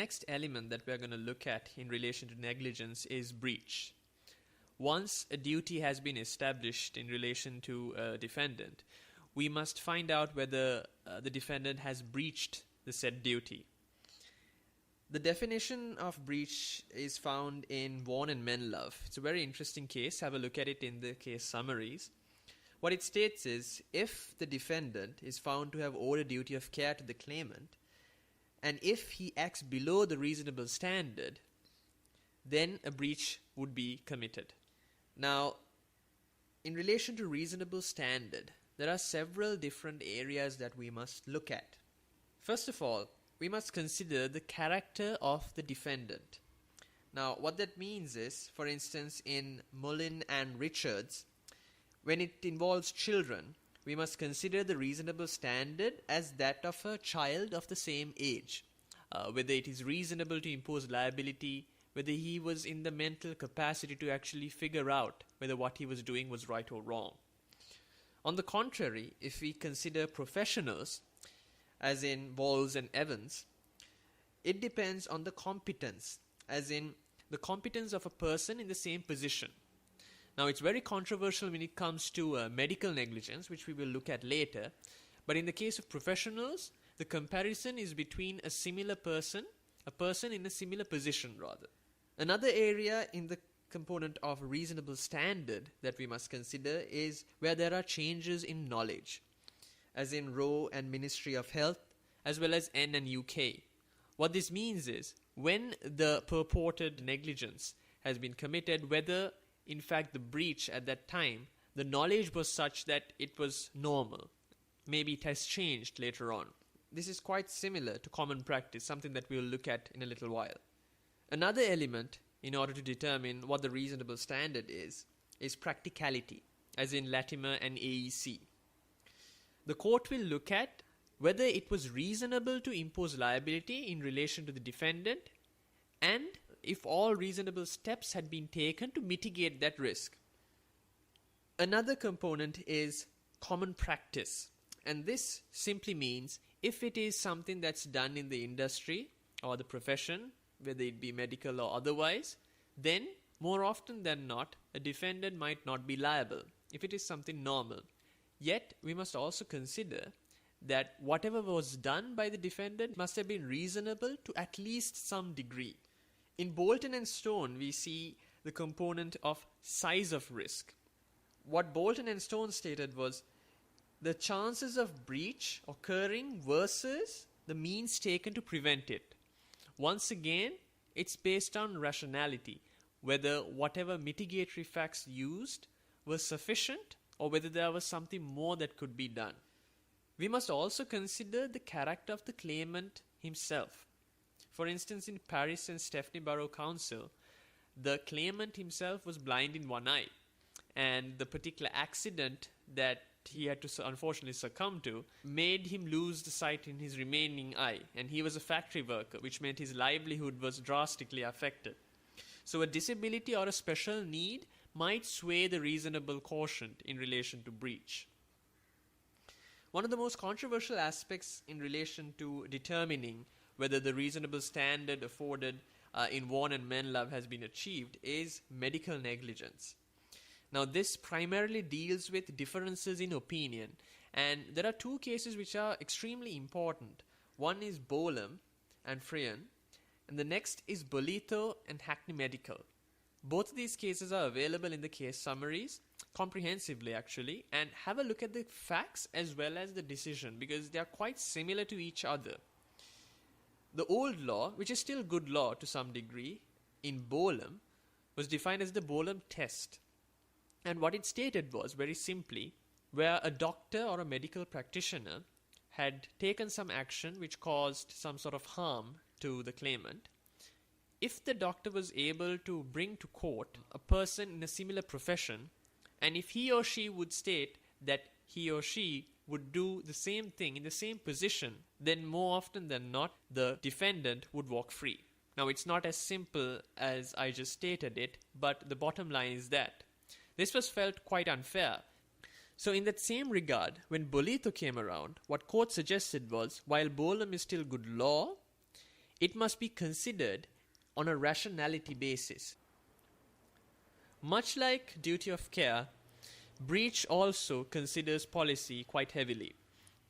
next element that we're going to look at in relation to negligence is breach. Once a duty has been established in relation to a defendant, we must find out whether the defendant has breached the said duty. The definition of breach is found in Vaughan and Menlove. It's a very interesting case. Have a look at it in the case summaries. What it states is, if the defendant is found to have owed a duty of care to the claimant, and if he acts below the reasonable standard, then a breach would be committed. Now, in relation to reasonable standard, there are several different areas that we must look at. First of all, we must consider the character of the defendant. Now, what that means is, for instance, in Mullin and Richards, when it involves children, we must consider the reasonable standard as that of a child of the same age, whether it is reasonable to impose liability, whether he was in the mental capacity to actually figure out whether what he was doing was right or wrong. On the contrary, if we consider professionals, as in Walls and Evans, it depends on the competence, as in the competence of a person in the same position. Now, it's very controversial when it comes to medical negligence, which we will look at later. But in the case of professionals, the comparison is between a similar person, a person in a similar position rather. Another area in the component of reasonable standard that we must consider is where there are changes in knowledge, as in Roe and Ministry of Health, as well as N and UK. What this means is, when the purported negligence has been committed, whether in fact the breach at that time, the knowledge was such that it was normal. Maybe it has changed later on. This is quite similar to common practice, something that we will look at in a little while. Another element in order to determine what the reasonable standard is practicality, as in Latimer and AEC. The court will look at whether it was reasonable to impose liability in relation to the defendant, and if all reasonable steps had been taken to mitigate that risk. Another component is common practice, and this simply means if it is something that's done in the industry or the profession, whether it be medical or otherwise, then more often than not, a defendant might not be liable if it is something normal. Yet, we must also consider that whatever was done by the defendant must have been reasonable to at least some degree. In Bolton and Stone, we see the component of size of risk. What Bolton and Stone stated was the chances of breach occurring versus the means taken to prevent it. Once again, it's based on rationality, whether whatever mitigatory facts used were sufficient or whether there was something more that could be done. We must also consider the character of the claimant himself. For instance, in Paris and Stepney Borough Council, the claimant himself was blind in one eye, and the particular accident that he had to unfortunately succumb to made him lose the sight in his remaining eye, and he was a factory worker, which meant his livelihood was drastically affected. So a disability or a special need might sway the reasonable quotient in relation to breach. One of the most controversial aspects in relation to determining whether the reasonable standard afforded in Vaughan and Menlove has been achieved is medical negligence. Now, this primarily deals with differences in opinion, and there are two cases which are extremely important. One is Bolam and Frian, and the next is Bolito and Hackney Medical. Both of these cases are available in the case summaries, comprehensively actually, and have a look at the facts as well as the decision, because they are quite similar to each other. The old law, which is still good law to some degree, in Bolam, was defined as the Bowline Test. And what it stated was, very simply, where a doctor or a medical practitioner had taken some action which caused some sort of harm to the claimant, if the doctor was able to bring to court a person in a similar profession, and if he or she would state that he or she would do the same thing in the same position, then more often than not, the defendant would walk free. Now, it's not as simple as I just stated it, but the bottom line is that this was felt quite unfair. So in that same regard, when Bolito came around, what court suggested was, while Bolam is still good law, it must be considered on a rationality basis. Much like duty of care, breach also considers policy quite heavily,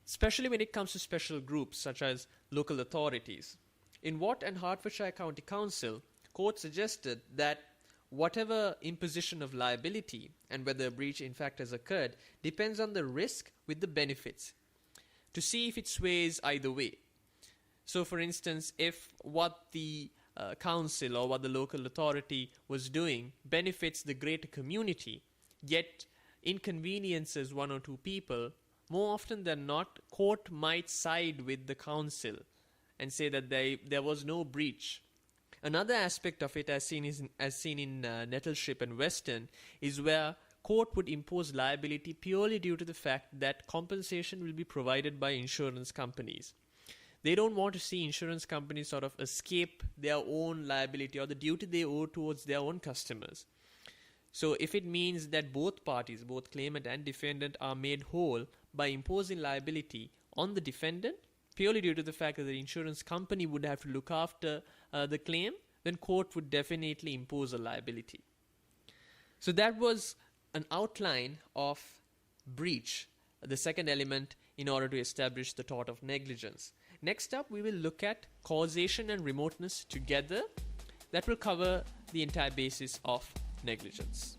especially when it comes to special groups such as local authorities. In Watt and Hertfordshire County Council, court suggested that whatever imposition of liability and whether a breach in fact has occurred depends on the risk with the benefits, to see if it sways either way. So for instance, if what the council or what the local authority was doing benefits the greater community, yet inconveniences one or two people, more often than not, court might side with the council and say that there was no breach. Another aspect of it, as seen in Nettleship and Western, is where court would impose liability purely due to the fact that compensation will be provided by insurance companies. They don't want to see insurance companies sort of escape their own liability or the duty they owe towards their own customers. So if it means that both parties, both claimant and defendant, are made whole by imposing liability on the defendant purely due to the fact that the insurance company would have to look after the claim, then court would definitely impose a liability. So that was an outline of breach, the second element in order to establish the tort of negligence. Next up, we will look at causation and remoteness together. That will cover the entire basis of negligence.